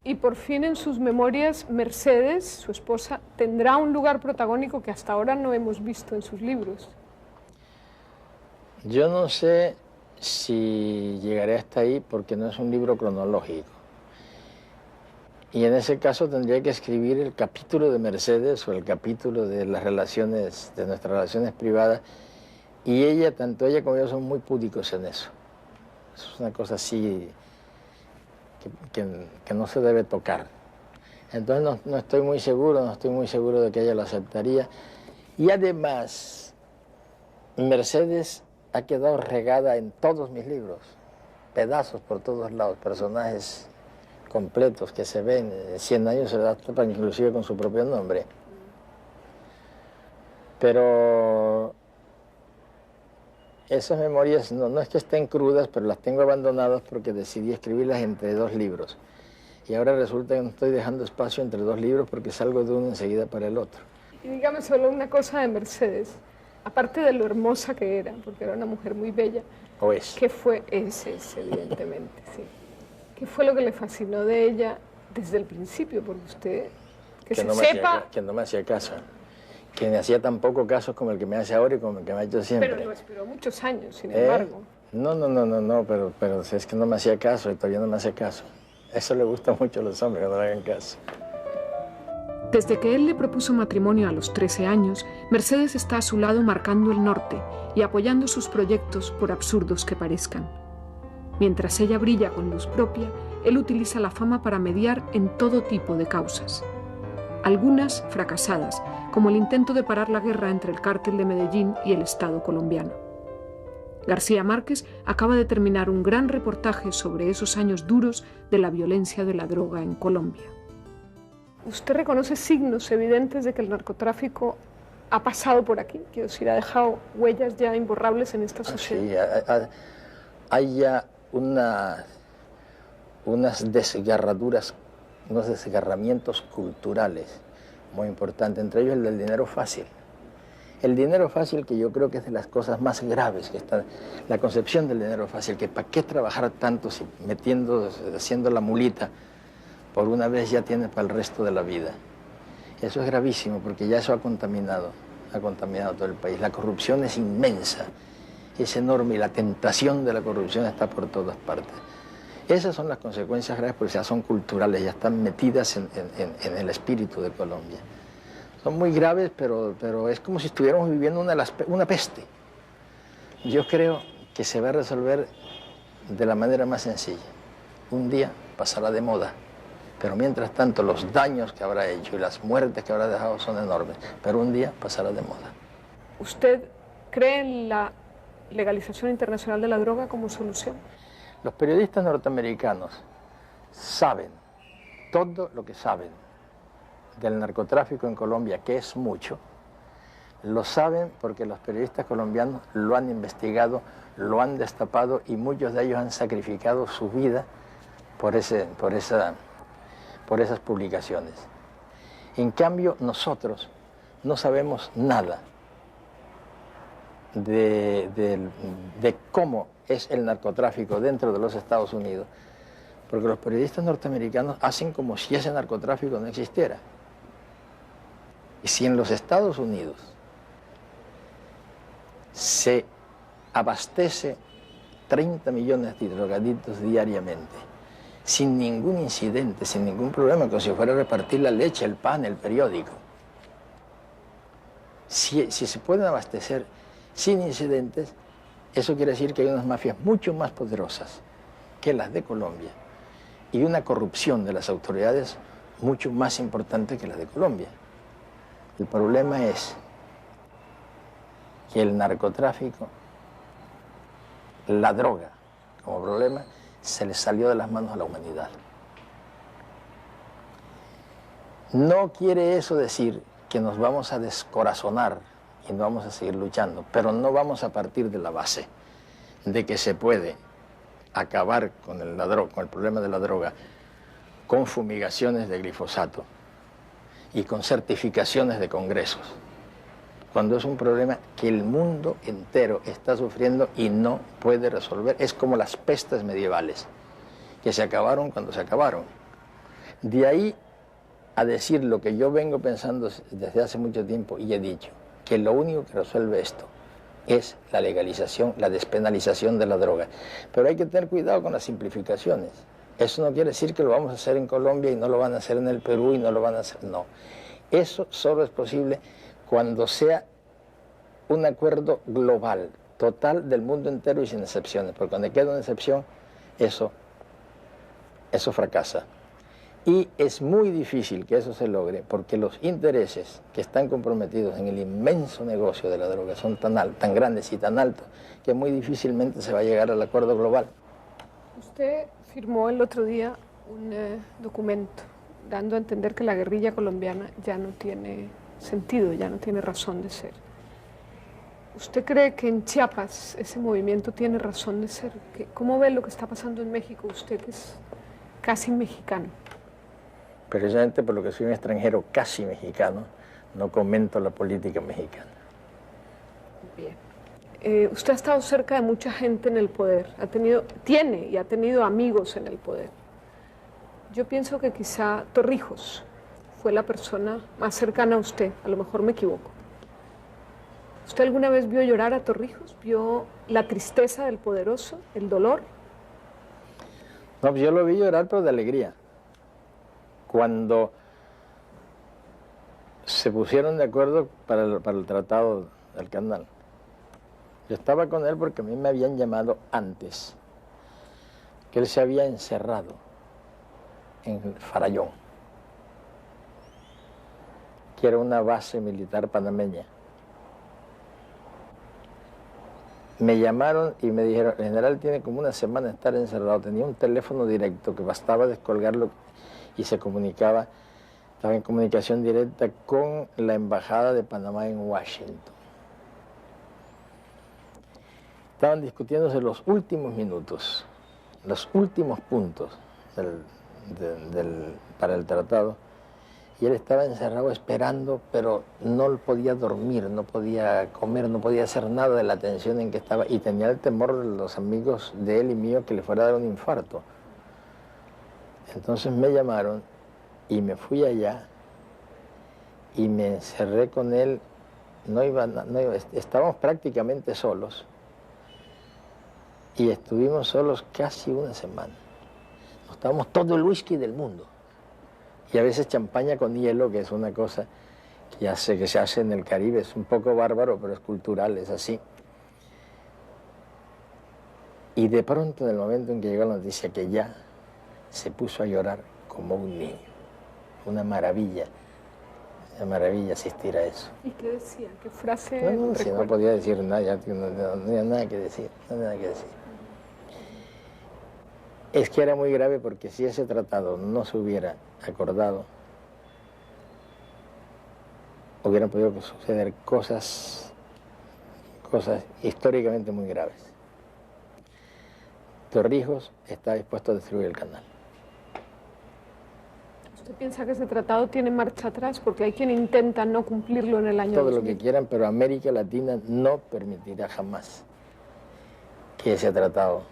Y por fin en sus memorias, Mercedes, su esposa, tendrá un lugar protagónico que hasta ahora no hemos visto en sus libros. Yo no sé si llegaré hasta ahí porque no es un libro cronológico. Y en ese caso tendría que escribir el capítulo de Mercedes o el capítulo de las relaciones, de nuestras relaciones privadas. Y ella, tanto ella como yo, son muy púdicos en eso. Es una cosa así que no se debe tocar. Entonces no estoy muy seguro de que ella lo aceptaría. Y además, Mercedes ha quedado regada en todos mis libros, pedazos por todos lados, personajes completos que se ven, 100 años se la tapan inclusive con su propio nombre. Pero esas memorias no es que estén crudas, pero las tengo abandonadas porque decidí escribirlas entre 2 libros. y ahora resulta que no estoy dejando espacio entre dos libros porque salgo de uno enseguida para el otro. Y dígame solo una cosa de Mercedes, aparte de lo hermosa que era, porque era una mujer muy bella. ¿O es? ¿Qué fue? Es evidentemente, sí. ¿Qué fue lo que le fascinó de ella desde el principio? Porque usted, que no sepa... Que no me hacía caso. Que me hacía tan poco caso como el que me hace ahora y como el que me ha hecho siempre. Pero lo esperó muchos años, sin embargo. No, pero es que no me hacía caso y todavía no me hace caso. Eso le gusta mucho a los hombres, que no le hagan caso. Desde que él le propuso matrimonio a los 13 años, Mercedes está a su lado marcando el norte y apoyando sus proyectos por absurdos que parezcan. Mientras ella brilla con luz propia, él utiliza la fama para mediar en todo tipo de causas. Algunas fracasadas, como el intento de parar la guerra entre el cártel de Medellín y el Estado colombiano. García Márquez acaba de terminar un gran reportaje sobre esos años duros de la violencia de la droga en Colombia. ¿Usted reconoce signos evidentes de que el narcotráfico ha pasado por aquí? Quiero decir, ha dejado huellas ya imborrables en esta sociedad. Sí, hay ya unas desgarraduras, unos desgarramientos culturales muy importantes, entre ellos el del dinero fácil. El dinero fácil, que yo creo que es de las cosas más graves que está, la concepción del dinero fácil, que para qué trabajar tanto si haciendo la mulita, por una vez ya tienes para el resto de la vida. Eso es gravísimo porque ya eso ha contaminado todo el país. La corrupción es inmensa, es enorme y la tentación de la corrupción está por todas partes. Esas son las consecuencias graves porque ya son culturales, ya están metidas en el espíritu de Colombia. Son muy graves, pero es como si estuviéramos viviendo una peste. Yo creo que se va a resolver de la manera más sencilla. Un día pasará de moda, pero mientras tanto los daños que habrá hecho y las muertes que habrá dejado son enormes, pero un día pasará de moda. ¿Usted cree en la legalización internacional de la droga como solución? Los periodistas norteamericanos saben todo lo que saben del narcotráfico en Colombia, que es mucho. Lo saben porque los periodistas colombianos lo han investigado, lo han destapado y muchos de ellos han sacrificado su vida por esas publicaciones. En cambio, nosotros no sabemos nada de cómo es el narcotráfico dentro de los Estados Unidos, porque los periodistas norteamericanos hacen como si ese narcotráfico no existiera. Y si en los Estados Unidos se abastece 30 millones de drogadictos diariamente, sin ningún incidente, sin ningún problema, como si fuera a repartir la leche, el pan, el periódico. Si se pueden abastecer sin incidentes, eso quiere decir que hay unas mafias mucho más poderosas que las de Colombia y una corrupción de las autoridades mucho más importante que la de Colombia. El problema es que el narcotráfico, la droga como problema, se le salió de las manos a la humanidad. No quiere eso decir que nos vamos a descorazonar y no vamos a seguir luchando, pero no vamos a partir de la base de que se puede acabar con el problema de la droga con fumigaciones de glifosato y con certificaciones de congresos, cuando es un problema que el mundo entero está sufriendo y no puede resolver. Es como las pestes medievales, que se acabaron cuando se acabaron. De ahí a decir lo que yo vengo pensando desde hace mucho tiempo y he dicho, que lo único que resuelve esto es la legalización, la despenalización de la droga. Pero hay que tener cuidado con las simplificaciones. Eso no quiere decir que lo vamos a hacer en Colombia y no lo van a hacer en el Perú y no lo van a hacer, no. Eso solo es posible cuando sea un acuerdo global, total del mundo entero y sin excepciones, porque cuando queda una excepción, eso fracasa. Y es muy difícil que eso se logre porque los intereses que están comprometidos en el inmenso negocio de la droga son tan grandes y tan altos que muy difícilmente se va a llegar al acuerdo global. Usted firmó el otro día un documento dando a entender que la guerrilla colombiana ya no tiene sentido, ya no tiene razón de ser. ¿Usted cree que en Chiapas ese movimiento tiene razón de ser? ¿Cómo ve lo que está pasando en México, usted que es casi mexicano? Precisamente por lo que soy un extranjero casi mexicano, no comento la política mexicana. Bien. Usted ha estado cerca de mucha gente en el poder, tiene y ha tenido amigos en el poder. Yo pienso que quizá Torrijos fue la persona más cercana a usted, a lo mejor me equivoco. ¿Usted alguna vez vio llorar a Torrijos? ¿Vio la tristeza del poderoso, el dolor? No, pues yo lo vi llorar, pero de alegría. Cuando se pusieron de acuerdo para el tratado del canal. Yo estaba con él porque a mí me habían llamado antes, que él se había encerrado en Farallón, que era una base militar panameña. Me llamaron y me dijeron, el general tiene como una semana de estar encerrado, tenía un teléfono directo que bastaba descolgarlo y se comunicaba, estaba en comunicación directa con la embajada de Panamá en Washington. Estaban discutiéndose los últimos minutos, los últimos puntos para el tratado, y él estaba encerrado esperando, pero no podía dormir, no podía comer, no podía hacer nada de la tensión en que estaba, y tenía el temor de los amigos de él y mío que le fuera a dar un infarto. Entonces me llamaron y me fui allá y me encerré con él. Estábamos prácticamente solos y estuvimos solos casi una semana. Nos tomamos todo el whisky del mundo y a veces champaña con hielo, que es una cosa que se hace en el Caribe, es un poco bárbaro, pero es cultural, es así. Y de pronto, en el momento en que llegó la noticia que ya, se puso a llorar como un niño. Una maravilla asistir a eso. ¿Y qué decía? ¿Qué frase? No podía decir nada, ya no había nada que decir, Es que era muy grave porque si ese tratado no se hubiera acordado, hubieran podido suceder cosas históricamente muy graves. Torrijos está dispuesto a destruir el canal. ¿Usted piensa que ese tratado tiene marcha atrás? Porque hay quien intenta no cumplirlo en el año 2000. Todo lo que quieran, pero América Latina no permitirá jamás que ese tratado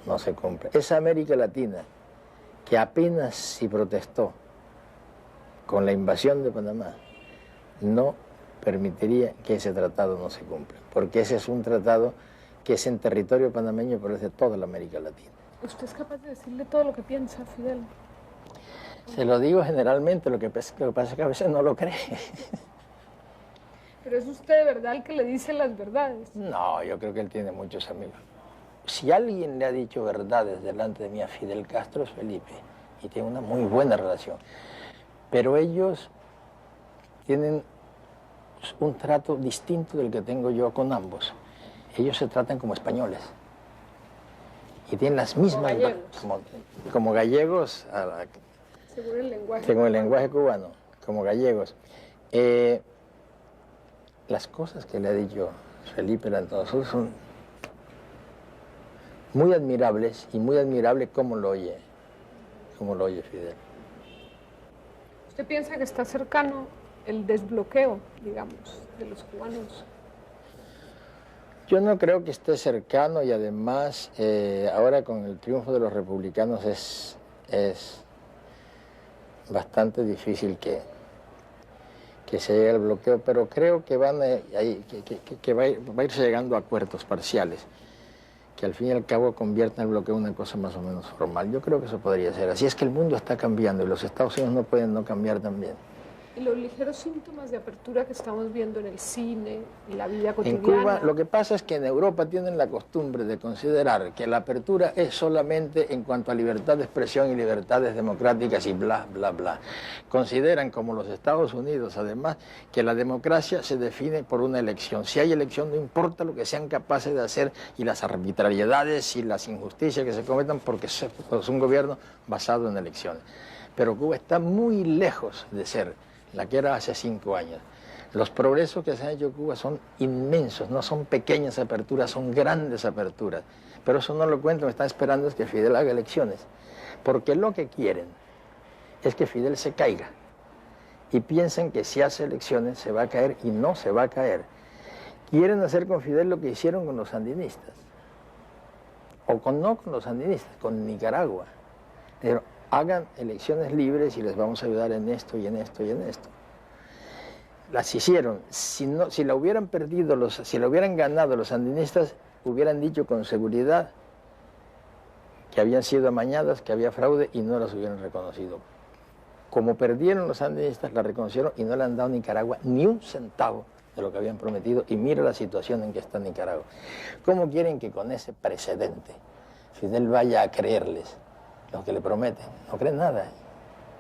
no se cumpla. Esa América Latina que apenas si protestó con la invasión de Panamá, no permitiría que ese tratado no se cumpla, porque ese es un tratado que es en territorio panameño, pero es de toda la América Latina. ¿Usted es capaz de decirle todo lo que piensa, Fidel? Se lo digo generalmente, lo que pasa es que a veces no lo cree. ¿Pero es usted de verdad el que le dice las verdades? No, yo creo que él tiene muchos amigos. Si alguien le ha dicho verdades delante de mí a Fidel Castro es Felipe, y tiene una muy buena relación. Pero ellos tienen un trato distinto del que tengo yo con ambos. Ellos se tratan como españoles. Y tienen las mismas... Como gallegos. Según el lenguaje. Según el lenguaje cubano, como gallegos. Las cosas que le ha dicho Felipe a nosotros son muy admirables, y muy admirable cómo lo oye Fidel. ¿Usted piensa que está cercano el desbloqueo, digamos, de los cubanos? Yo no creo que esté cercano, y además ahora con el triunfo de los republicanos es bastante difícil que se llegue al bloqueo, pero creo que va a irse llegando a acuerdos parciales que al fin y al cabo conviertan el bloqueo en una cosa más o menos formal. Yo creo que eso podría ser. Así es que el mundo está cambiando y los Estados Unidos no pueden no cambiar también. Y los ligeros síntomas de apertura que estamos viendo en el cine, en la vida cotidiana. En Cuba, lo que pasa es que en Europa tienen la costumbre de considerar que la apertura es solamente en cuanto a libertad de expresión y libertades democráticas y bla, bla, bla. Consideran, como los Estados Unidos, además, que la democracia se define por una elección. Si hay elección, no importa lo que sean capaces de hacer y las arbitrariedades y las injusticias que se cometan, porque es un gobierno basado en elecciones. Pero Cuba está muy lejos de ser la que era hace 5 años. Los progresos que se han hecho en Cuba son inmensos, no son pequeñas aperturas, son grandes aperturas. Pero eso no lo cuento, me están esperando es que Fidel haga elecciones. Porque lo que quieren es que Fidel se caiga. Y piensan que si hace elecciones se va a caer y no se va a caer. Quieren hacer con Fidel lo que hicieron con los sandinistas. No con los sandinistas, con Nicaragua. Dijeron, hagan elecciones libres y les vamos a ayudar en esto y en esto y en esto. Las hicieron. Si la hubieran perdido, si la hubieran ganado los sandinistas, hubieran dicho con seguridad que habían sido amañadas, que había fraude y no las hubieran reconocido. Como perdieron los sandinistas, la reconocieron y no le han dado a Nicaragua ni un centavo de lo que habían prometido. Y mira la situación en que está Nicaragua. ¿Cómo quieren que con ese precedente Fidel vaya a creerles lo que le prometen? No creen nada.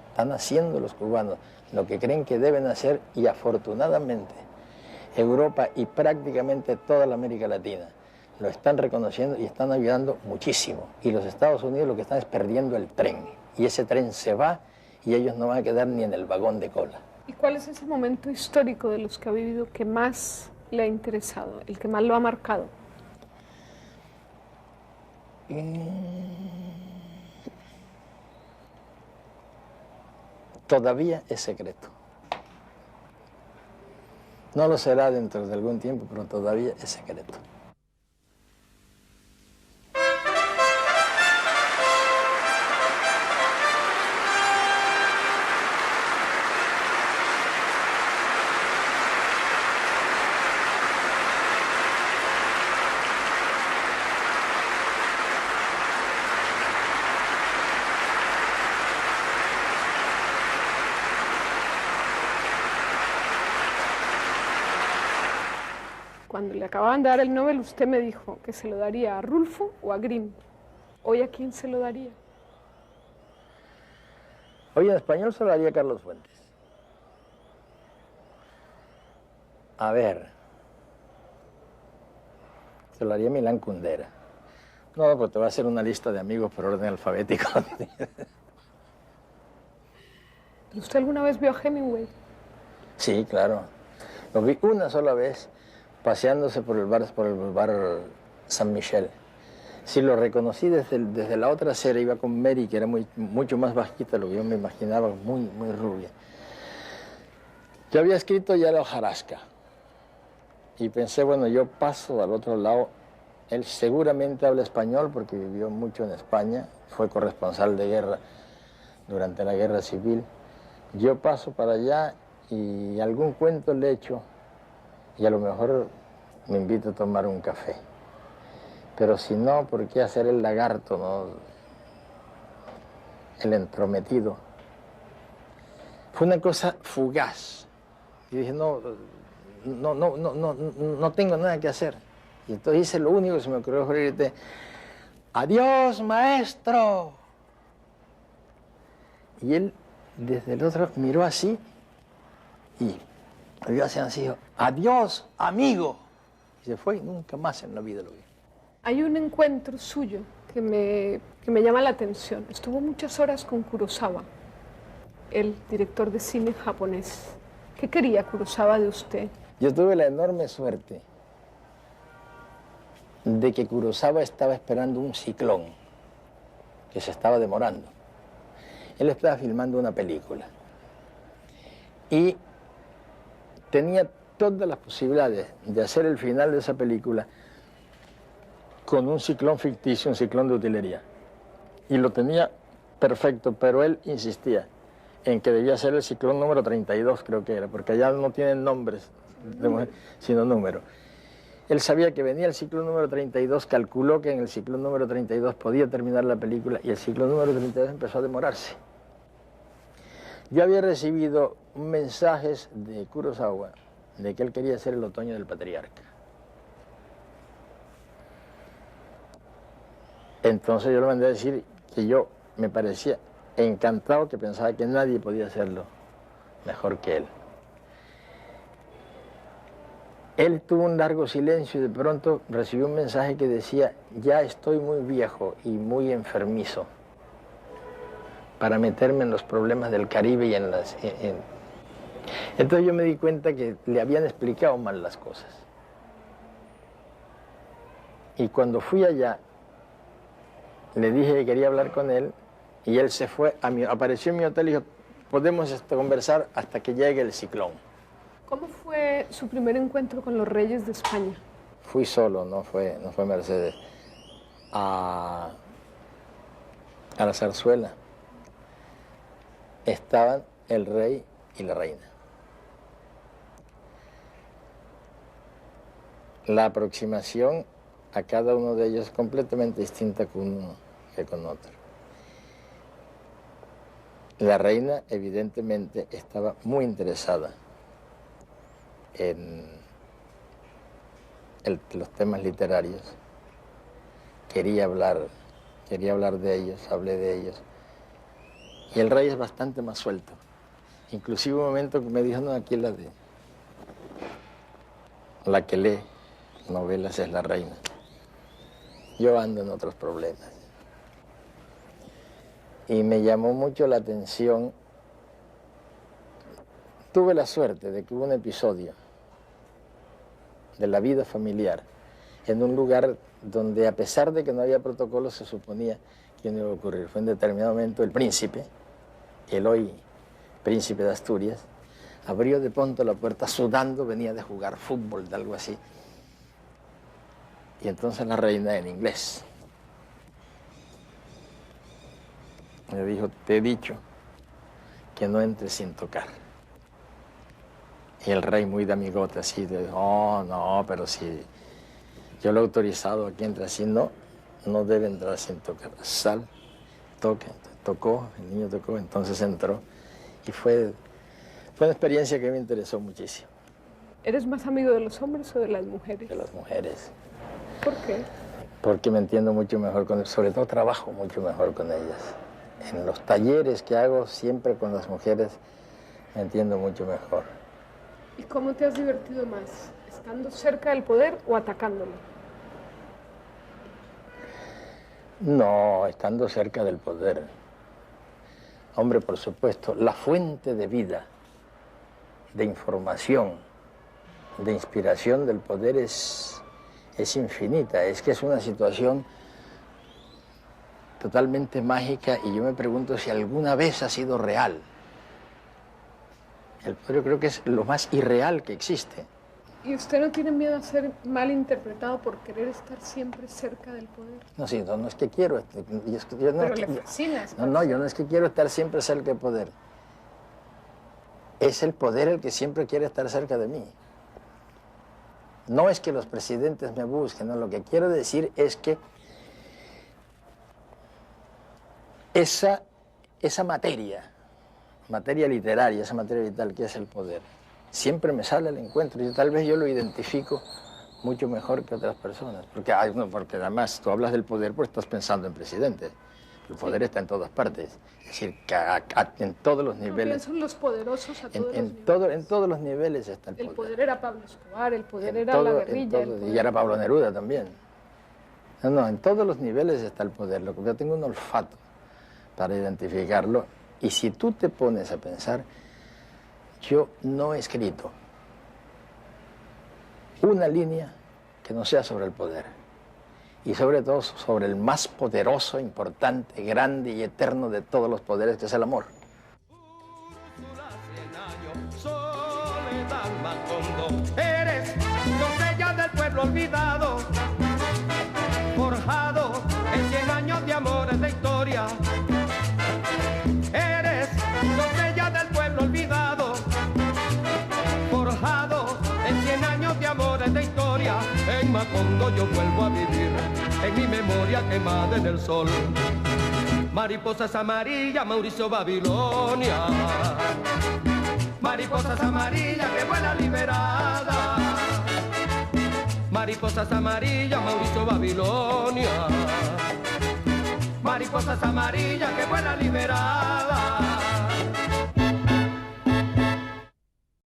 Están haciendo los cubanos lo que creen que deben hacer y afortunadamente Europa y prácticamente toda la América Latina lo están reconociendo y están ayudando muchísimo. Y los Estados Unidos lo que están es perdiendo el tren. Y ese tren se va y ellos no van a quedar ni en el vagón de cola. ¿Y cuál es ese momento histórico de los que ha vivido que más le ha interesado, el que más lo ha marcado? Todavía es secreto. No lo será dentro de algún tiempo, pero todavía es secreto. Cuando le acababan de dar el Nobel, usted me dijo que se lo daría a Rulfo o a Grimm. ¿Hoy a quién se lo daría? Hoy en español se lo daría a Carlos Fuentes. A ver, se lo daría a Milán Kundera. No, pues te voy a hacer una lista de amigos por orden alfabético. ¿Usted alguna vez vio a Hemingway? Sí, claro. Lo vi una sola vez paseándose por el bar San Michel. Sí, lo reconocí desde la otra acera, iba con Mary, que era mucho más bajita de lo que yo me imaginaba, muy rubia. Yo había escrito ya la hojarasca y pensé, bueno, yo paso al otro lado. Él seguramente habla español porque vivió mucho en España, fue corresponsal de guerra durante la guerra civil. Yo paso para allá y algún cuento le echo y a lo mejor me invito a tomar un café. Pero si no, ¿por qué hacer el lagarto, no? El entrometido. Fue una cosa fugaz. Y dije, no tengo nada que hacer. Y entonces hice lo único que se me ocurrió, fue gritar, ¡adiós, maestro! Y él, desde el otro, miró así y vio así, ¡adiós, amigo! Y se fue y nunca más en la vida lo vi. Hay un encuentro suyo que me llama la atención. Estuvo muchas horas con Kurosawa, el director de cine japonés. ¿Qué quería Kurosawa de usted? Yo tuve la enorme suerte de que Kurosawa estaba esperando un ciclón que se estaba demorando. Él estaba filmando una película y tenía todas las posibilidades de hacer el final de esa película con un ciclón ficticio, un ciclón de utilería. Y lo tenía perfecto, pero él insistía en que debía ser el ciclón número 32, creo que era, porque allá no tienen nombres, sino números. Él sabía que venía el ciclón número 32, calculó que en el ciclón número 32 podía terminar la película y el ciclón número 32 empezó a demorarse. Yo había recibido mensajes de Kurosawa de que él quería hacer El otoño del patriarca. Entonces yo le mandé a decir que yo me parecía encantado, que pensaba que nadie podía hacerlo mejor que él. Él tuvo un largo silencio y de pronto recibió un mensaje que decía, ya estoy muy viejo y muy enfermizo para meterme en los problemas del Caribe y en las... Entonces yo me di cuenta que le habían explicado mal las cosas. Y cuando fui allá, le dije que quería hablar con él Y él se fue, apareció en mi hotel y dijo, podemos conversar hasta que llegue el ciclón. ¿Cómo fue su primer encuentro con los reyes de España? Fui solo, no fue Mercedes, a la zarzuela. Estaban el rey y la reina. La aproximación a cada uno de ellos es completamente distinta con uno que con otro. La reina, evidentemente, estaba muy interesada en los temas literarios. Quería hablar de ellos, hablé de ellos. Y el rey es bastante más suelto. Inclusive un momento que me dijo, no, aquí la que lee novelas es la reina. Yo ando en otros problemas. Y me llamó mucho la atención. Tuve la suerte de que hubo un episodio de la vida familiar en un lugar donde, a pesar de que no había protocolo, se suponía que no iba a ocurrir. Fue en determinado momento el príncipe, el hoy príncipe de Asturias, abrió de pronto la puerta sudando, venía de jugar fútbol, de algo así. Y entonces la reina, en inglés, me dijo, te he dicho que no entres sin tocar. Y el rey, muy de amigote, así, de, oh, no, pero si yo lo he autorizado a que entre así, no debe entrar sin tocar. Sal, toca. Tocó, el niño tocó, entonces entró. Y fue una experiencia que me interesó muchísimo. ¿Eres más amigo de los hombres o de las mujeres? De las mujeres. ¿Por qué? Porque me entiendo mucho mejor con ellas, sobre todo trabajo mucho mejor con ellas. En los talleres que hago siempre con las mujeres me entiendo mucho mejor. ¿Y cómo te has divertido más? ¿Estando cerca del poder o atacándolo? No, estando cerca del poder. Hombre, por supuesto, la fuente de vida, de información, de inspiración del poder es infinita. Es que es una situación totalmente mágica y yo me pregunto si alguna vez ha sido real. El poder, yo creo que es lo más irreal que existe. ¿Y usted no tiene miedo a ser mal interpretado por querer estar siempre cerca del poder? No, sí, no es que quiero. Yo no, pero le fascina. No, yo no es que quiero estar siempre cerca del poder. Es el poder el que siempre quiere estar cerca de mí. No es que los presidentes me busquen, no, lo que quiero decir es que esa materia literaria, esa materia vital que es el poder, siempre me sale al encuentro y tal vez yo lo identifico mucho mejor que otras personas. Porque además tú hablas del poder porque estás pensando en presidente. El poder está en todas partes. Es decir, que en todos los niveles. Pienso en los poderosos a todos los niveles. En todos los niveles está el poder. El poder era Pablo Escobar, el poder era la guerrilla. Y era Pablo Neruda también. No, en todos los niveles está el poder. Lo que yo tengo un olfato para identificarlo. Y si tú te pones a pensar, yo no he escrito una línea que no sea sobre el poder. Y sobre todo sobre el más poderoso, importante, grande y eterno de todos los poderes, que es el amor. Eres doncella del pueblo olvidado, forjado en 100 años de amores de historia. Eres doncella del pueblo olvidado, forjado en 100 años de amores de historia. En Macondo yo vuelvo a vivir, en mi memoria quemada en el sol. Mariposas amarillas, Mauricio Babilonia. Mariposas amarillas que vuelan liberada. Mariposas amarillas, Mauricio Babilonia. Mariposas amarillas que vuelan liberadas.